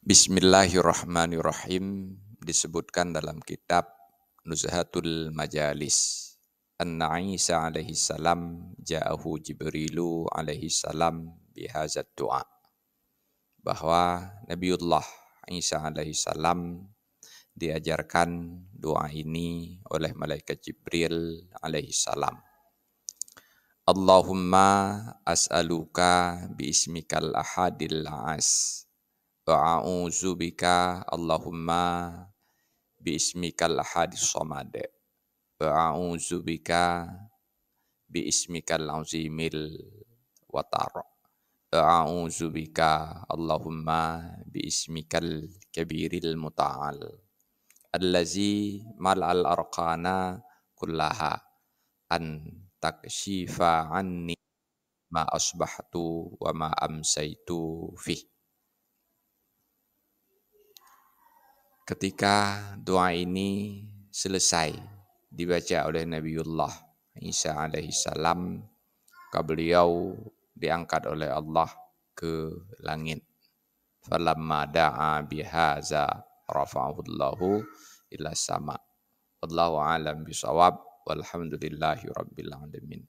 Bismillahirrahmanirrahim, disebutkan dalam kitab Nuzhatul Majalis. Anna Isa alaihi salam ja'ahu Jibrilu alaihi salam bihazat du'a. Bahwa Nabiullah Isa alaihi salam diajarkan doa ini oleh malaikat Jibril alaihi salam. Allahumma as'aluka biismikal ahadil as. Wa'a'udzu bika Allahumma biismikal ahadis samad. Wa'a'udzu bika biismikal azimil watar. Wa'a'udzu bika Allahumma biismikal kabiril muta'al. Allazi mal'al arqana kullaha an takshifa anni ma asbahtu wa ma amsaitu fih. Ketika doa ini selesai dibaca oleh Nabiullah Isa alaihi salam, beliau diangkat oleh Allah ke langit. Falamma da'a bihaza rafa'ahu Allahu ila sama. Wallahu a'lam bishawab. Walhamdulillahi rabbil alamin.